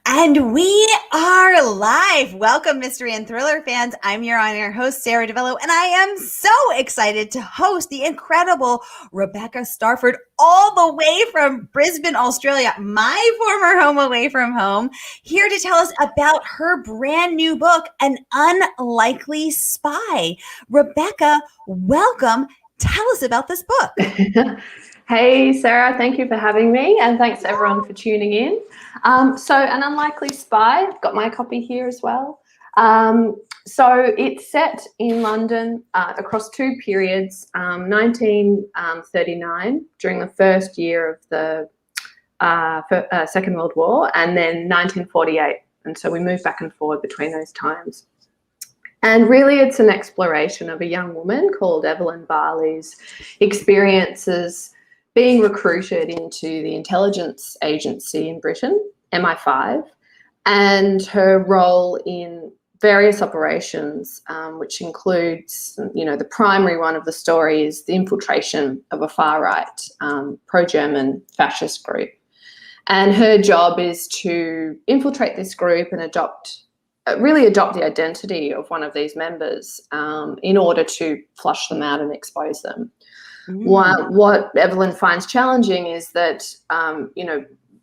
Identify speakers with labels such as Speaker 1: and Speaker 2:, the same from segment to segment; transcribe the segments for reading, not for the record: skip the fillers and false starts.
Speaker 1: And we are live. Welcome, mystery and thriller fans. I'm your on-air host, Sara DiVello, and I am so excited to host the incredible Rebecca Starford all the way from Brisbane, Australia, my former home away from home, here to tell us about her brand new book, An Unlikely Spy. Rebecca, welcome. Tell us about this book.
Speaker 2: Hey, Sarah, thank you for having me, and thanks to everyone for tuning in. So An Unlikely Spy, I've got my copy here as well. So it's set in London across two periods, 1939, during the first year of the Second World War, and then 1948. And so we move back and forward between those times. And really it's an exploration of a young woman called Evelyn Barley's experiences being recruited into the intelligence agency in Britain, MI5, and her role in various operations, which includes, the primary one of the story is the infiltration of a far-right pro-German fascist group. And her job is to infiltrate this group and adopt the identity of one of these members in order to flush them out and expose them. What Evelyn finds challenging is that,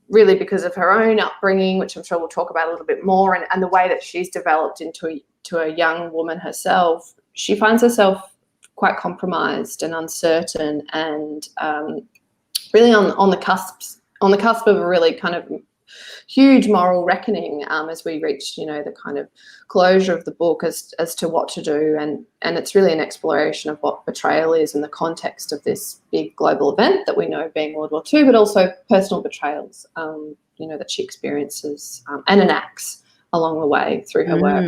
Speaker 2: really because of her own upbringing, which I'm sure we'll talk about a little bit more, and the way that she's developed into a young woman herself, she finds herself quite compromised and uncertain and really on the cusp of a really kind of huge moral reckoning as we reach, the kind of closure of the book as to what to do. And it's really an exploration of what betrayal is in the context of this big global event that we know being World War II, but also personal betrayals, that she experiences and enacts along the way through her work.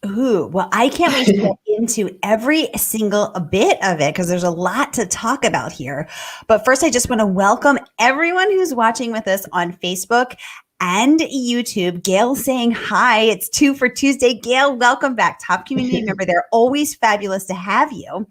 Speaker 1: Ooh, well, I can't wait to get into every single bit of it because there's a lot to talk about here. But first, I just want to welcome everyone who's watching with us on Facebook and YouTube. Gail saying hi. It's 2 for Tuesday. Gail, welcome back. Top community member. They're always fabulous to have you.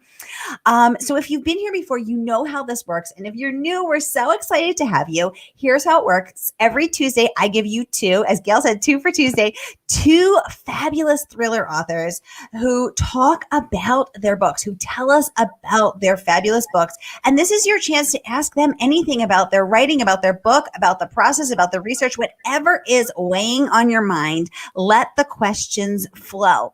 Speaker 1: So if you've been here before, you know how this works. And if you're new, we're so excited to have you. Here's how it works. Every Tuesday, I give you two, as Gail said, 2 for Tuesday, 2 fabulous thriller authors who talk about their books, who tell us about their fabulous books. And this is your chance to ask them anything about their writing, about their book, about the process, about the research, whatever is weighing on your mind. Let the questions flow.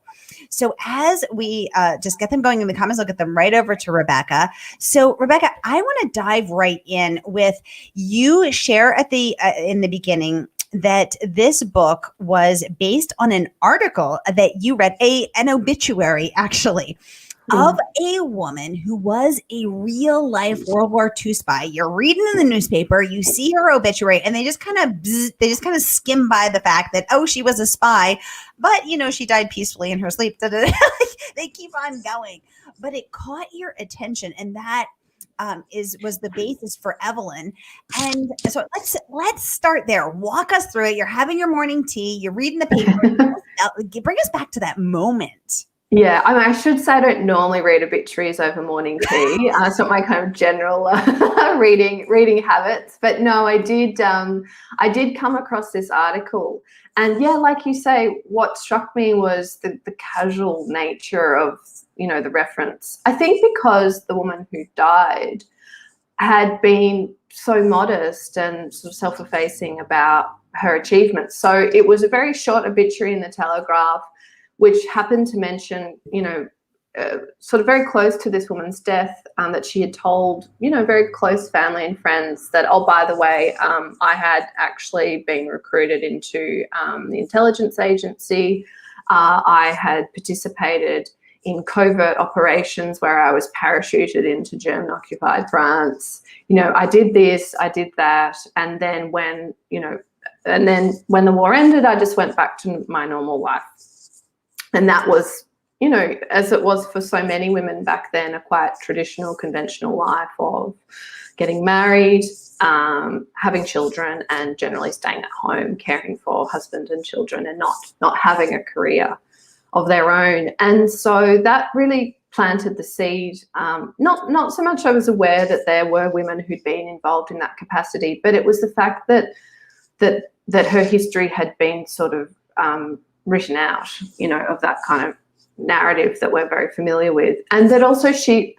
Speaker 1: So as we just get them going in the comments, I'll get them right over to Rebecca. So Rebecca, I want to dive right in with you share at the in the beginning that this book was based on an article that you read, an obituary actually, of a woman who was a real life World War II spy. You're reading in the newspaper, you see her obituary, and they just kind of skim by the fact that, oh, she was a spy, but she died peacefully in her sleep. They keep on going, but it caught your attention, and that was the basis for Evelyn. And so let's start there. Walk us through it. You're having your morning tea, you're reading the paper. Bring us back to that moment.
Speaker 2: Yeah, I should say I don't normally read obituaries over morning tea. It's not my kind of general reading habits. But no, I did come across this article. And yeah, like you say, what struck me was the casual nature of, the reference. I think because the woman who died had been so modest and sort of self-effacing about her achievements. So it was a very short obituary in the Telegraph, which happened to mention, sort of very close to this woman's death, that she had told, very close family and friends that, oh, by the way, I had actually been recruited into the intelligence agency. I had participated in covert operations where I was parachuted into German-occupied France. I did this, I did that, and then when the war ended, I just went back to my normal life. And that was, as it was for so many women back then, a quite traditional, conventional life of getting married, having children, and generally staying at home, caring for husband and children, and not having a career of their own. And so that really planted the seed. Not so much I was aware that there were women who'd been involved in that capacity, but it was the fact that that her history had been sort of written out, of that kind of narrative that we're very familiar with, and that also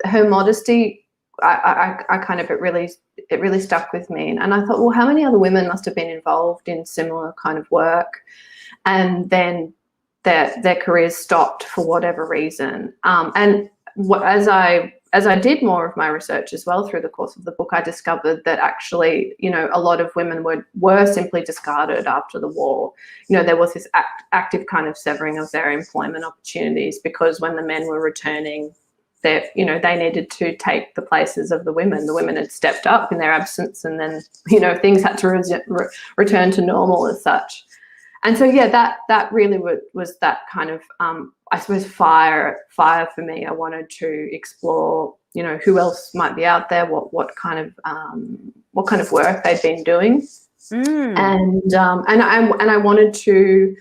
Speaker 2: her modesty, I kind of, it really stuck with me, and I thought, well, how many other women must have been involved in similar kind of work, and then their careers stopped for whatever reason. And as I did more of my research as well through the course of the book, I discovered that actually, a lot of women were simply discarded after the war. There was this active kind of severing of their employment opportunities, because when the men were returning, they needed to take the places of the women. The women had stepped up in their absence, and then, things had to return to normal as such. And so, yeah, that really was that kind of, I suppose, fire for me. I wanted to explore, who else might be out there, what kind of work they'd been doing, and I wanted to,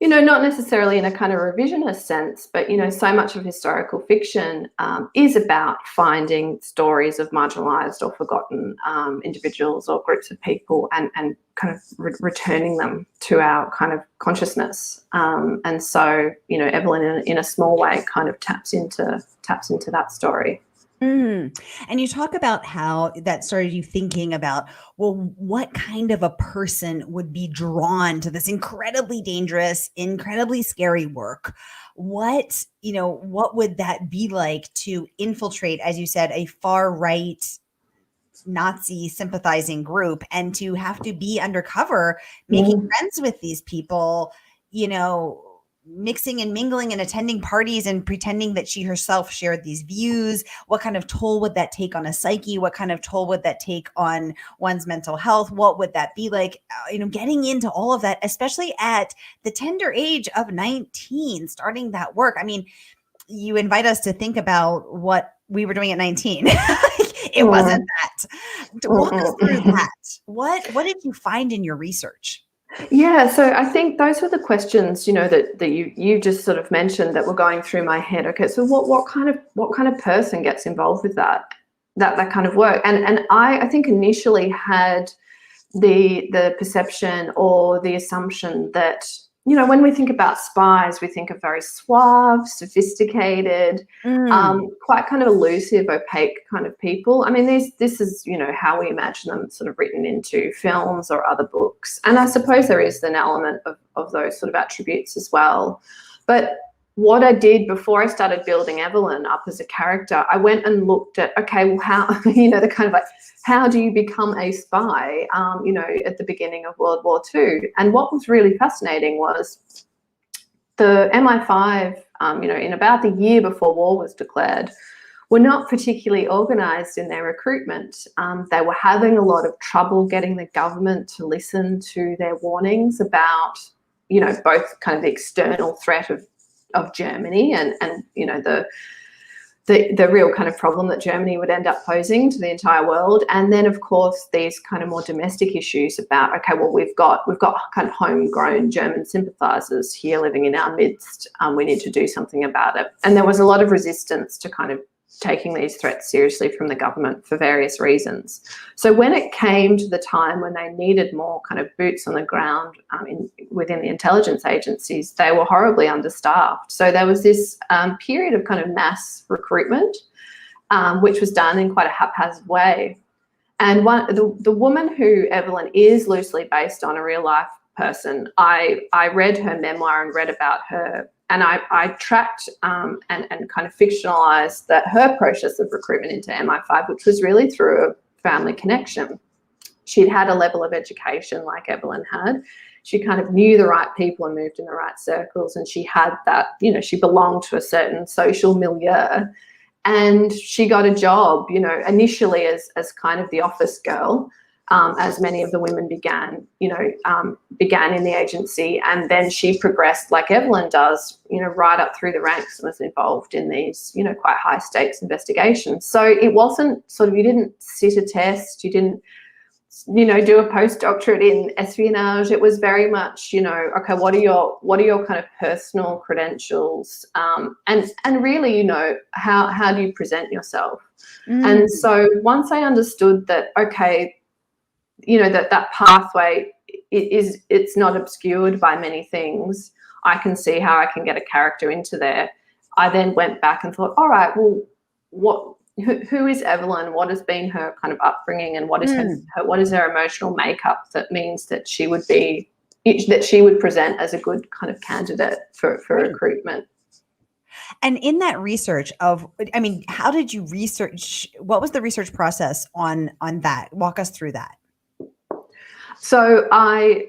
Speaker 2: not necessarily in a kind of revisionist sense, but, so much of historical fiction is about finding stories of marginalised or forgotten individuals or groups of people, and kind of returning them to our kind of consciousness. And so, Evelyn, in a small way, kind of taps into that story.
Speaker 1: And you talk about how that started you thinking about, well, what kind of a person would be drawn to this incredibly dangerous, incredibly scary work? What would that be like to infiltrate, as you said, a far right Nazi sympathizing group, and to have to be undercover, making friends with these people, mixing and mingling and attending parties and pretending that she herself shared these views? What kind of toll would that take on a psyche? What kind of toll would that take on one's mental health? What would that be like, getting into all of that, especially at the tender age of 19, starting that work? I mean, you invite us to think about what we were doing at 19. It wasn't that. Walk us through that. What did you find in your research?
Speaker 2: Yeah, so I think those were the questions, that you just sort of mentioned that were going through my head. Okay, so what kind of person gets involved with that kind of work? And I think initially had the perception or the assumption that, when we think about spies, we think of very suave, sophisticated, quite kind of elusive, opaque kind of people. I mean, this is, how we imagine them sort of written into films or other books. And I suppose there is an element of those sort of attributes as well. But what I did before I started building Evelyn up as a character, I went and looked at, okay, well, how, the kind of like, how do you become a spy, at the beginning of World War II? And what was really fascinating was the MI5, in about the year before war was declared, were not particularly organised in their recruitment. They were having a lot of trouble getting the government to listen to their warnings about, both kind of the external threat of Germany and the real kind of problem that Germany would end up posing to the entire world. And then, of course, these kind of more domestic issues about, okay, well, we've got kind of homegrown German sympathisers here living in our midst. We need to do something about it. And there was a lot of resistance to kind of taking these threats seriously from the government for various reasons. So when it came to the time when they needed more kind of boots on the ground within the intelligence agencies, they were horribly understaffed. So there was this period of kind of mass recruitment, which was done in quite a haphazard way. And the woman who Evelyn is loosely based on, a real life person, I read her memoir and read about her. And I tracked and kind of fictionalized her process of recruitment into MI5, which was really through a family connection. She'd had a level of education like Evelyn had. She kind of knew the right people and moved in the right circles. And she had that, she belonged to a certain social milieu. And she got a job, initially as kind of the office girl. As many of the women began in the agency, and then she progressed like Evelyn does, right up through the ranks and was involved in these, quite high stakes investigations. So it wasn't sort of, you didn't sit a test, you didn't, do a postdoctorate in espionage. It was very much, okay, what are your kind of personal credentials, and really, how do you present yourself? And so once I understood that, okay, that pathway it's not obscured by many things. I can see how I can get a character into there. I then went back and thought, all right, well, who is Evelyn? What has been her kind of upbringing, and what is her emotional makeup that means that she would present as a good kind of candidate for recruitment?
Speaker 1: And in that research how did you research? What was the research process on that? Walk us through that.
Speaker 2: So I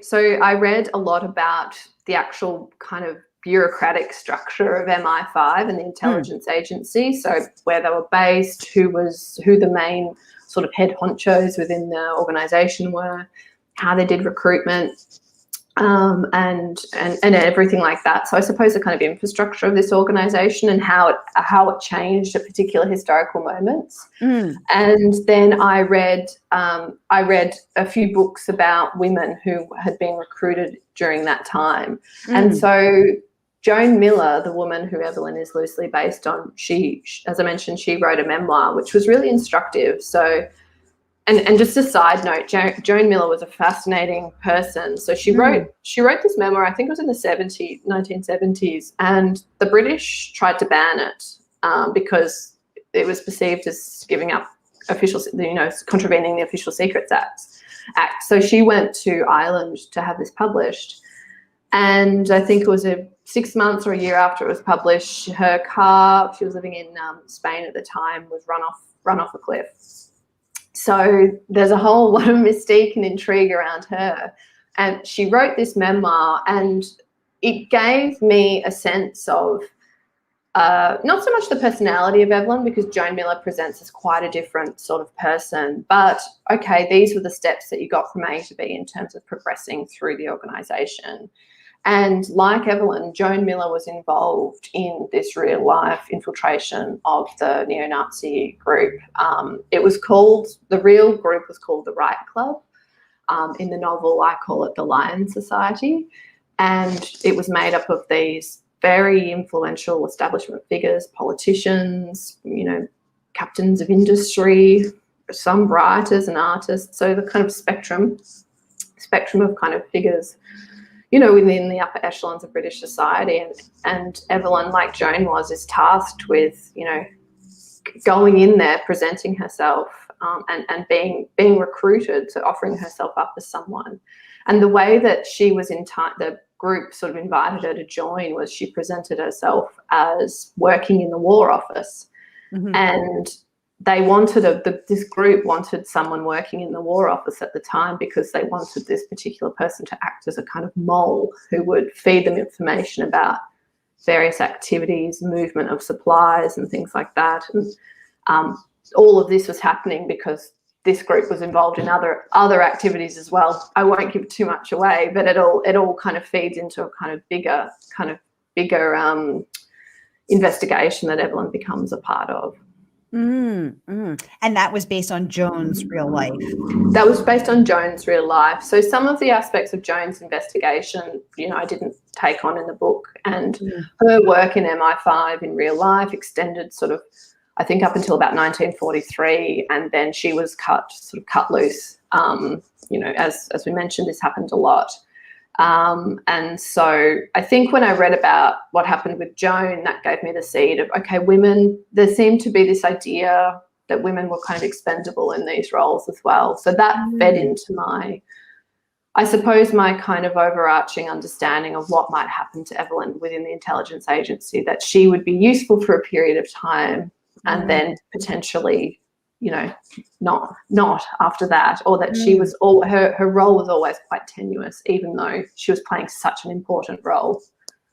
Speaker 2: read a lot about the actual kind of bureaucratic structure of MI5 and the intelligence agency. So where they were based, who the main sort of head honchos within the organisation were, how they did recruitment, and everything like that. So I suppose the kind of infrastructure of this organisation and how it changed at particular historical moments. And then I read a few books about women who had been recruited during that time. And so Joan Miller, the woman who Evelyn is loosely based on, she, as I mentioned, she wrote a memoir which was really instructive. So. And just a side note, Joan Miller was a fascinating person. So she wrote this memoir, I think it was in the 1970s, and the British tried to ban it because it was perceived as giving up contravening the Official Secrets Act. So she went to Ireland to have this published. And I think it was 6 months or a year after it was published, her car, she was living in Spain at the time, was run off a cliff. So there's a whole lot of mystique and intrigue around her. And she wrote this memoir, and it gave me a sense of not so much the personality of Evelyn, because Joan Miller presents as quite a different sort of person, but okay, these were the steps that you got from A to B in terms of progressing through the organisation. And like Evelyn, Joan Miller was involved in this real life infiltration of the neo-Nazi group. The real group was called the Right Club. In the novel, I call it the Lion Society. And it was made up of these very influential establishment figures, politicians, captains of industry, some writers and artists. So the kind of spectrum of kind of figures within the upper echelons of British society. And Evelyn, like Joan was, is tasked with, going in there, presenting herself, and being recruited, so offering herself up as someone. And the way that she was the group sort of invited her to join was she presented herself as working in the War Office. And they wanted this group wanted someone working in the War Office at the time because they wanted this particular person to act as a kind of mole who would feed them information about various activities, movement of supplies and things like that. And all of this was happening because this group was involved in other activities as well. I won't give too much away, but it all kind of feeds into a kind of bigger investigation that Evelyn becomes a part of.
Speaker 1: And that was based on Joan's real life.
Speaker 2: That was based on Joan's real life. So some of the aspects of Joan's investigation, I didn't take on in the book. And her work in MI5 in real life extended sort of, I think, up until about 1943. And then she was cut loose. As we mentioned, this happened a lot. And so I think when I read about what happened with Joan, that gave me the seed of, okay, women, there seemed to be this idea that women were kind of expendable in these roles as well. So that fed into my kind of overarching understanding of what might happen to Evelyn within the intelligence agency, that she would be useful for a period of time and then potentially not after that, or that she was her role was always quite tenuous, even though she was playing such an important role.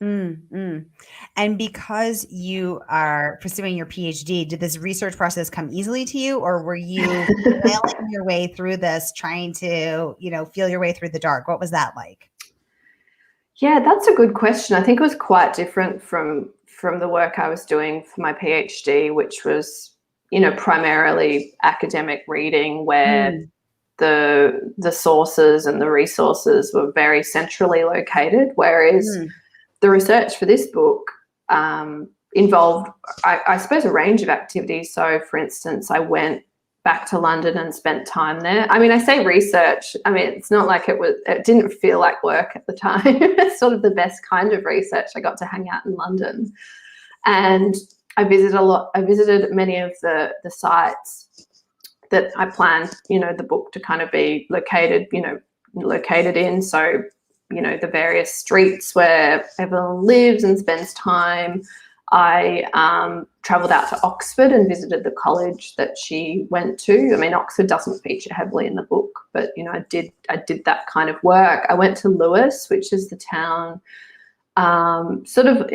Speaker 1: And because you are pursuing your PhD, did this research process come easily to you, or were you failing your way through this, trying to, feel your way through the dark? What was that like?
Speaker 2: Yeah, that's a good question. I think it was quite different from the work I was doing for my PhD, which was primarily academic reading, where the sources and the resources were very centrally located, whereas the research for this book involved, I suppose, a range of activities. So, for instance, I went back to London and spent time there. I mean, I say research. I mean, it's not like it didn't feel like work at the time. It's sort of the best kind of research. I got to hang out in London, and I visited many of the sites that I planned, the book to kind of be located in. So, the various streets where Evelyn lives and spends time. I travelled out to Oxford and visited the college that she went to. I mean, Oxford doesn't feature heavily in the book, but I did that kind of work. I went to Lewis, which is the town sort of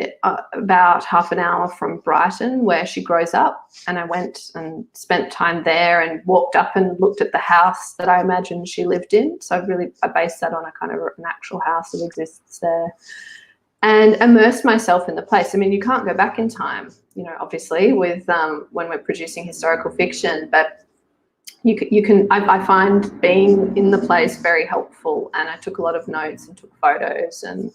Speaker 2: about half an hour from Brighton, where she grows up, and I went and spent time there and walked up and looked at the house that I imagined she lived in. So I based that on a kind of an actual house that exists there, and immersed myself in the place. I mean, you can't go back in time, obviously, with when we're producing historical fiction, but you can. I find being in the place very helpful, and I took a lot of notes and took photos and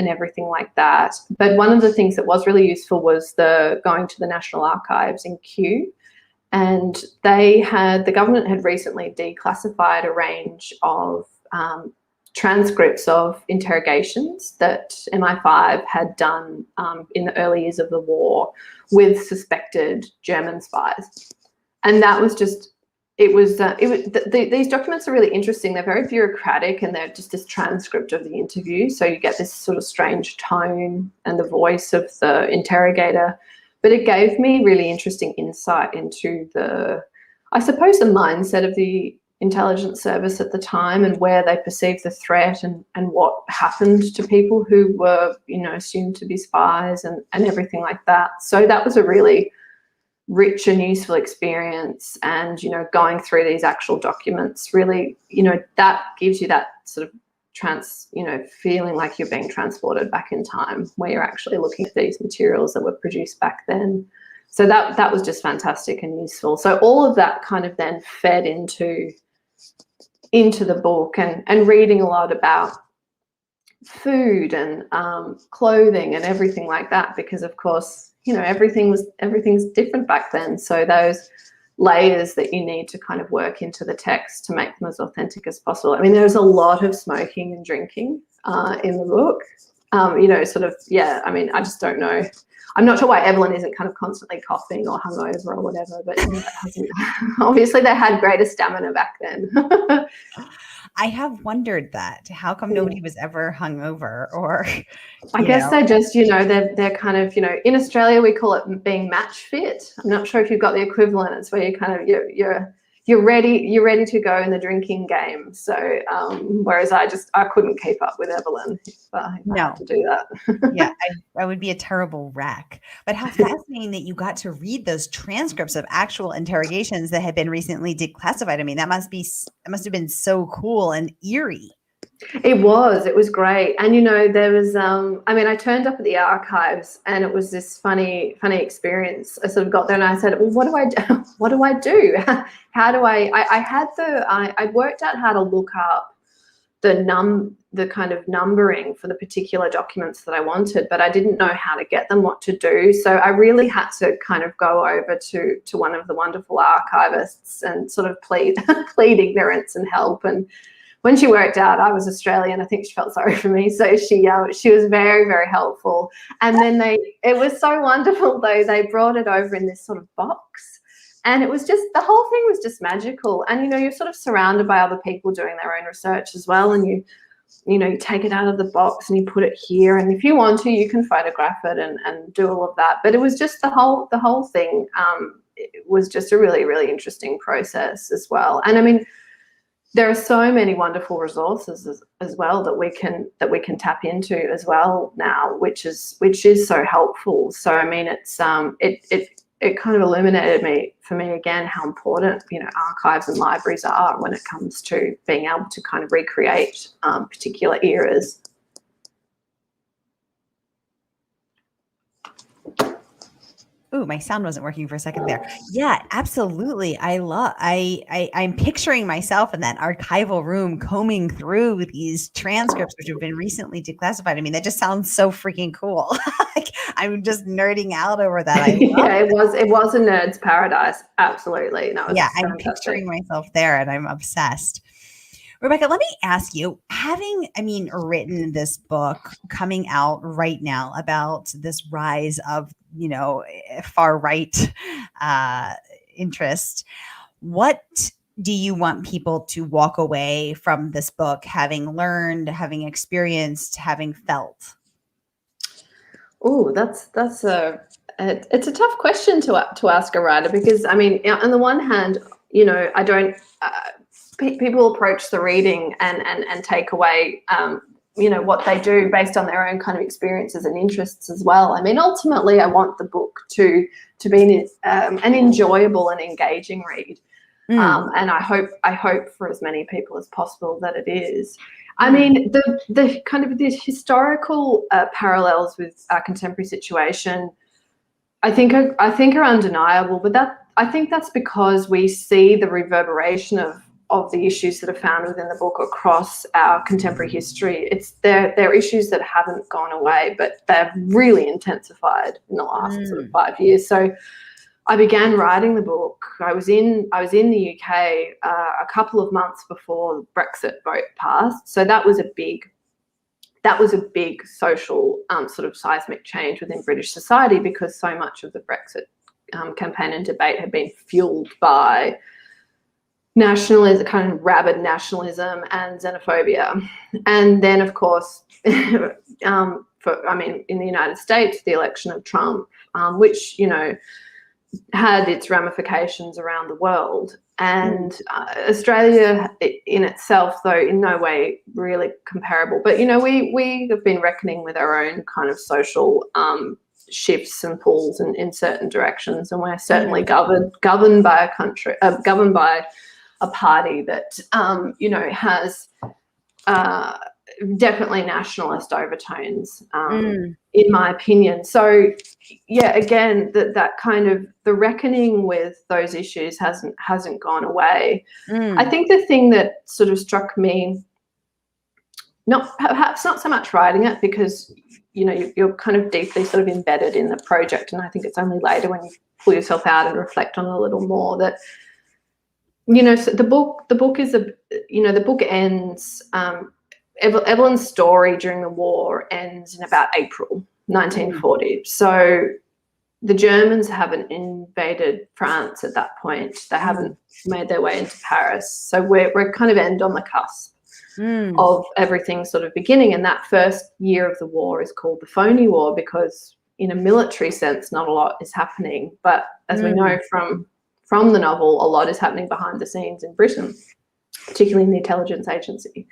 Speaker 2: everything like that. But one of the things that was really useful was going to the National Archives in Kew, and the government had recently declassified a range of transcripts of interrogations that MI5 had done in the early years of the war with suspected German spies. And that was just, these documents are really interesting. They're very bureaucratic, and they're just this transcript of the interview. So you get this sort of strange tone and the voice of the interrogator. But it gave me really interesting insight into the mindset of the intelligence service at the time, and where they perceived the threat, and what happened to people who were, assumed to be spies, and everything like that. So that was a really rich and useful experience. And, going through these actual documents really, that gives you that sort of feeling like you're being transported back in time, where you're actually looking at these materials that were produced back then. So that was just fantastic and useful. So all of that kind of then fed into the book, and reading a lot about food and clothing and everything like that, because of course, everything's different back then. So those layers that you need to kind of work into the text to make them as authentic as possible. I mean, there's a lot of smoking and drinking in the book. I mean, I just don't know. I'm not sure why Evelyn isn't kind of constantly coughing or hungover or whatever, but obviously they had greater stamina back then.
Speaker 1: I have wondered that. How come nobody was ever hungover? Or
Speaker 2: I guess they just, they're kind of, in Australia we call it being match fit. I'm not sure if you've got the equivalent. It's where you kind of you're ready to go in the drinking game. So whereas I couldn't keep up with Evelyn if I had to do that.
Speaker 1: Yeah, I would be a terrible wreck. But how fascinating that you got to read those transcripts of actual interrogations that had been recently declassified. I mean, it must have been so cool and eerie.
Speaker 2: It was great. And, there was, I turned up at the archives, and it was this funny experience. I sort of got there and I said, well, what do I do? What do I do? How do I worked out how to look up the kind of numbering for the particular documents that I wanted, but I didn't know how to get them, what to do. So I really had to kind of go over to one of the wonderful archivists and sort of plead ignorance and help. And when she worked out I was Australian, I think she felt sorry for me. So she was very, very helpful. And then it was so wonderful though. They brought it over in this sort of box, and it was just, the whole thing was just magical. And, you're sort of surrounded by other people doing their own research as well. And you take it out of the box and you put it here. And if you want to, you can photograph it and do all of that. But it was just the whole thing. It was just a really, really interesting process as well. And I mean, there are so many wonderful resources as well that we can tap into as well now, which is so helpful. So I mean, it's it kind of illuminated for me again how important archives and libraries are when it comes to being able to kind of recreate particular eras.
Speaker 1: Ooh, my sound wasn't working for a second there. Yeah, absolutely. I'm picturing myself in that archival room combing through these transcripts which have been recently declassified. I mean, that just sounds so freaking cool. Like, I'm just nerding out over that. I love
Speaker 2: Yeah, it was a nerd's paradise. Absolutely. No, it
Speaker 1: Yeah,
Speaker 2: was
Speaker 1: I'm
Speaker 2: fantastic.
Speaker 1: picturing myself there and I'm obsessed. Rebecca, let me ask you, written this book coming out right now about this rise of, far right uh, interest, what do you want people to walk away from this book having learned, having experienced, having felt?
Speaker 2: Oh, it's a tough question to ask a writer, because I mean, on the one hand, I don't. People approach the reading and take away, what they do based on their own kind of experiences and interests as well. I mean, ultimately, I want the book to be an enjoyable and engaging read.
Speaker 1: Mm,
Speaker 2: And I hope for as many people as possible that it is. I
Speaker 1: mm,
Speaker 2: mean, the kind of the historical parallels with our contemporary situation, I think are undeniable. But I think that's because we see the reverberation of the issues that are found within the book across our contemporary history. They're issues that haven't gone away, but they've really intensified in the last sort of
Speaker 1: mm,
Speaker 2: 5 years. So I began writing the book. I was in the UK a couple of months before the Brexit vote passed. So that was a big social sort of seismic change within British society, because so much of the Brexit campaign and debate had been fueled by nationalism, kind of rabid nationalism and xenophobia. And then, of course, in the United States, the election of Trump, which, had its ramifications around the world.
Speaker 1: mm,
Speaker 2: And Australia in itself, though in no way really comparable, but we have been reckoning with our own kind of social shifts and pulls in certain directions, and we're certainly
Speaker 1: mm,
Speaker 2: governed by a country, governed by a party that has uh, definitely nationalist overtones,
Speaker 1: mm,
Speaker 2: in my opinion. So, yeah, again, that kind of the reckoning with those issues hasn't gone away. I
Speaker 1: mm,
Speaker 2: think the thing that sort of struck me, not perhaps not so much writing it, because you're kind of deeply sort of embedded in the project, and I think it's only later when you pull yourself out and reflect on it a little more that so the book is the book ends. Evelyn's story during the war ends in about April
Speaker 1: mm,
Speaker 2: 1940. So the Germans haven't invaded France at that point. They
Speaker 1: mm,
Speaker 2: haven't made their way into Paris. So we're kind of end on the cusp
Speaker 1: mm,
Speaker 2: of everything sort of beginning. And that first year of the war is called the phony war, because in a military sense, not a lot is happening. But as we know
Speaker 1: mm,
Speaker 2: from the novel, a lot is happening behind the scenes in Britain, particularly in the intelligence agency.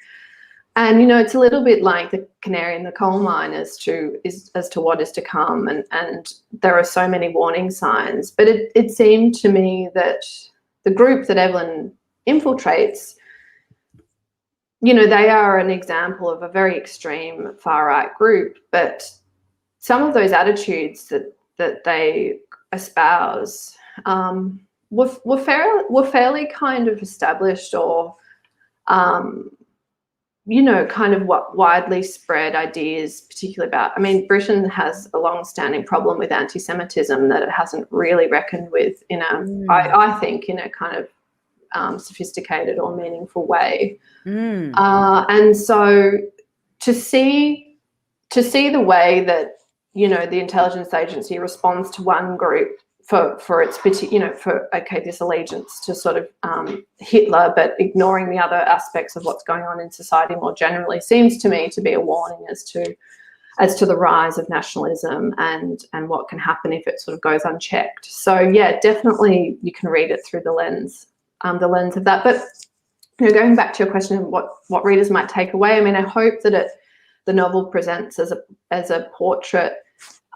Speaker 2: And it's a little bit like the canary in the coal mine as to what is to come, and there are so many warning signs. But it seemed to me that the group that Evelyn infiltrates, they are an example of a very extreme far right group, but some of those attitudes that they espouse were fairly kind of established, or kind of what widely spread ideas, particularly about. I mean, Britain has a long-standing problem with anti-Semitism that it hasn't really reckoned with
Speaker 1: mm,
Speaker 2: I think, in a kind of sophisticated or meaningful way.
Speaker 1: mm,
Speaker 2: And so to see the way that the intelligence agency responds to one group for its this allegiance to sort of Hitler, but ignoring the other aspects of what's going on in society more generally, seems to me to be a warning as to the rise of nationalism and what can happen if it sort of goes unchecked. So yeah, definitely you can read it through the lens of that. But going back to your question of what readers might take away, I mean, I hope that the novel presents as a portrait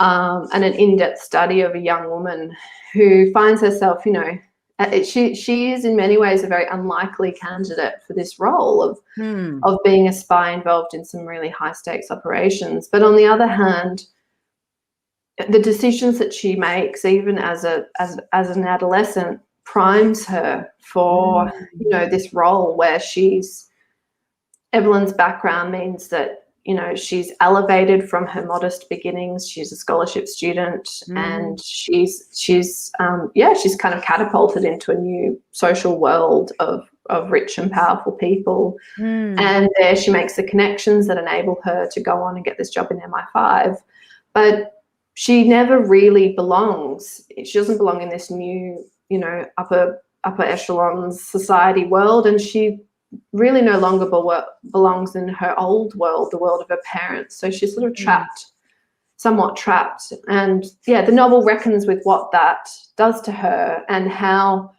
Speaker 2: and an in-depth study of a young woman who finds herself, she is in many ways a very unlikely candidate for this role
Speaker 1: mm,
Speaker 2: of being a spy involved in some really high stakes operations. But on the other hand, the decisions that she makes, even as an adolescent, primes her for, you know, this role where Evelyn's background means that, you know, she's elevated from her modest beginnings. She's a scholarship student, and she's kind of catapulted into a new social world of rich and powerful people. And there she makes the connections that enable her to go on and get this job in MI5. But she never really belongs. She doesn't belong in this new, you know, upper echelons society world, and she really no longer belongs in her old world, the world of her parents. So she's sort of somewhat trapped. And yeah, the novel reckons with what that does to her, and how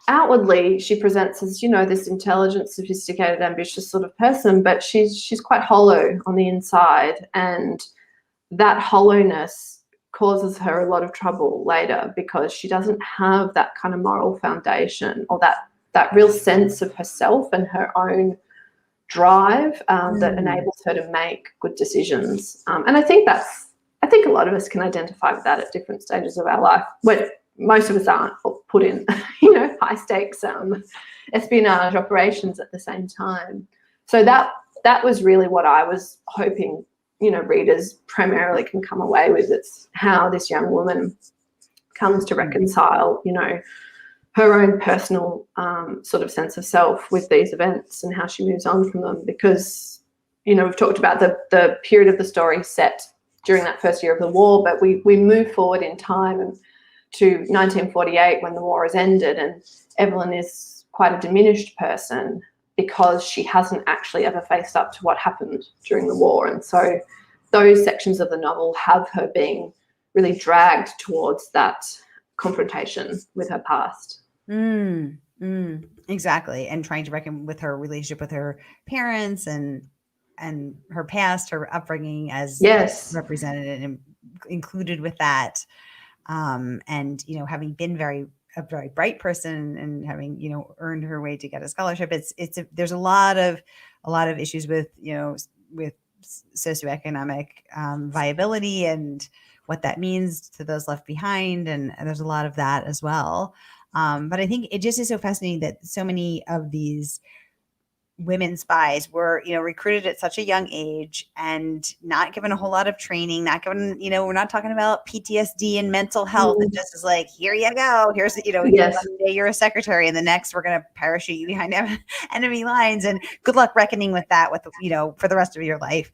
Speaker 2: outwardly she presents as, you know, this intelligent, sophisticated, ambitious sort of person, but she's quite hollow on the inside, and that hollowness causes her a lot of trouble later, because she doesn't have that kind of moral foundation, or that real sense of herself and her own drive that enables her to make good decisions. And I think a lot of us can identify with that at different stages of our life, when most of us aren't put in, you know, high stakes espionage operations at the same time. So that was really what I was hoping, you know, readers primarily can come away with. It's how this young woman comes to reconcile, you know, her own personal sort of sense of self with these events, and how she moves on from them. Because, you know, we've talked about the period of the story set during that first year of the war, but we move forward in time to 1948, when the war has ended, and Evelyn is quite a diminished person because she hasn't actually ever faced up to what happened during the war. And so those sections of the novel have her being really dragged towards that confrontation with her past.
Speaker 1: Exactly. And trying to reckon with her relationship with her parents and her past, her upbringing as represented and included with that. And, you know, having been a very bright person, and having, you know, earned her way to get a scholarship, there's a lot of issues with, you know, with socioeconomic viability and what that means to those left behind. And there's a lot of that as well. But I think it just is so fascinating that so many of these women spies were, you know, recruited at such a young age and not given a whole lot of training, not given, you know, we're not talking about PTSD and mental health. It just is like, here you go. Here's, you know, one day you're a secretary, and the next we're going to parachute you behind enemy lines, and good luck reckoning with that, with, you know, for the rest of your life.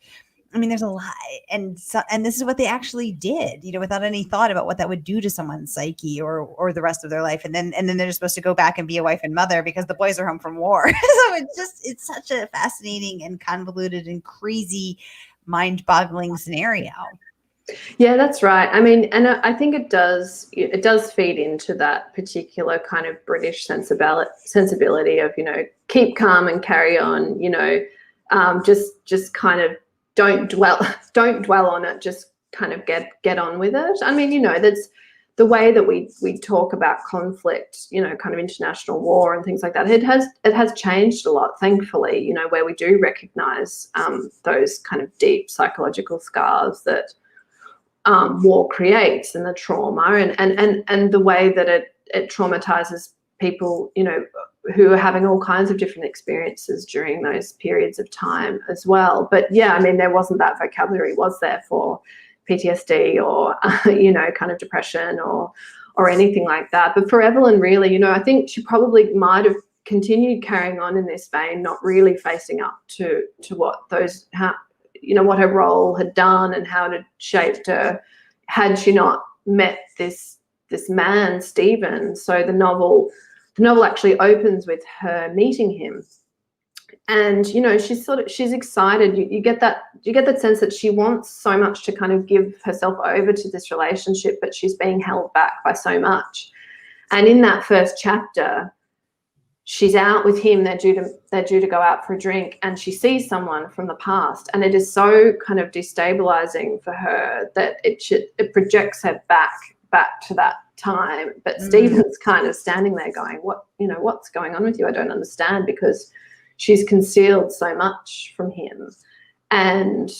Speaker 1: I mean, there's a lot, and this is what they actually did, you know, without any thought about what that would do to someone's psyche or the rest of their life. And then they're supposed to go back and be a wife and mother because the boys are home from war. So it's such a fascinating and convoluted and crazy, mind-boggling scenario.
Speaker 2: Yeah, that's right. I mean, and I think it does feed into that particular kind of British sensibility of, you know, keep calm and carry on, you know, just kind of don't dwell on it, just kind of get on with it. I mean, you know, that's the way that we talk about conflict, you know, kind of international war and things like that. It has changed a lot, thankfully, you know, where we do recognize those kind of deep psychological scars that war creates, and the trauma, and the way that it traumatizes people, you know, who are having all kinds of different experiences during those periods of time as well. But yeah, I mean, there wasn't that vocabulary, was there, for PTSD or, you know, kind of depression or anything like that. But for Evelyn, really, you know, I think she probably might have continued carrying on in this vein, not really facing up to what what her role had done and how it had shaped her, had she not met this man, Stephen. So the novel actually opens with her meeting him, and, you know, she's excited. You get that sense that she wants so much to kind of give herself over to this relationship, but she's being held back by so much. And in that first chapter, she's out with him. They're due to go out for a drink, and she sees someone from the past, and it is so kind of destabilizing for her that it projects her back to that time. But Stephen's kind of standing there going, what's going on with you? I don't understand, because she's concealed so much from him. And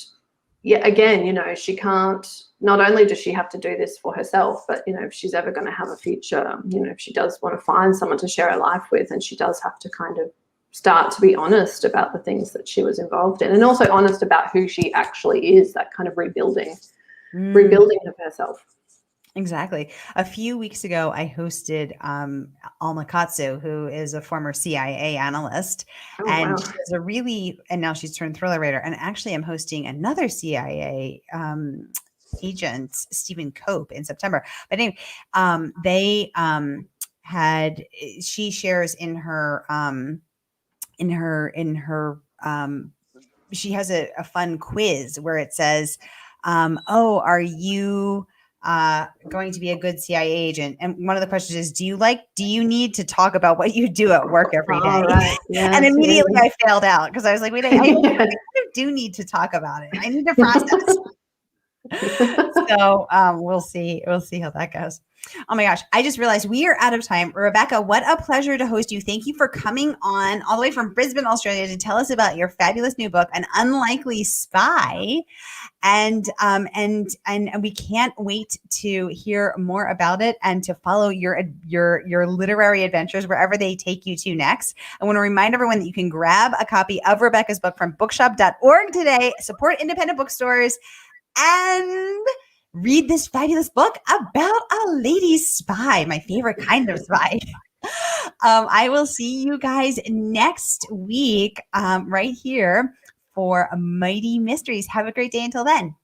Speaker 2: yeah, again, you know, she can't, not only does she have to do this for herself, but, you know, if she's ever going to have a future, you know, if she does want to find someone to share her life with, and she does have to kind of start to be honest about the things that she was involved in, and also honest about who she actually is, that kind of rebuilding of herself.
Speaker 1: Exactly. A few weeks ago, I hosted Alma Katsu, who is a former CIA analyst,
Speaker 2: Oh,
Speaker 1: and
Speaker 2: wow.
Speaker 1: she has a really, and now she's turned thriller writer. And actually, I'm hosting another CIA agent, Stephen Cope, in September. But anyway, they had, she shares in her she has a fun quiz where it says, oh, are you going to be a good CIA agent? And one of the questions is, do you need to talk about what you do at work every day?
Speaker 2: All right. Yes,
Speaker 1: And immediately
Speaker 2: really.
Speaker 1: I failed out because I was like, wait, I kind of do need to talk about it. I need to process. So we'll see how that goes. Oh my gosh, I just realized we are out of time. Rebecca, what a pleasure to host you. Thank you for coming on all the way from Brisbane, Australia, to tell us about your fabulous new book, An Unlikely Spy. And we can't wait to hear more about it and to follow your literary adventures wherever they take you to next. I want to remind everyone that you can grab a copy of Rebecca's book from bookshop.org today. Support independent bookstores and read this fabulous book about a lady spy, my favorite kind of spy. I will see you guys next week right here for Mighty Mysteries. Have a great day until then.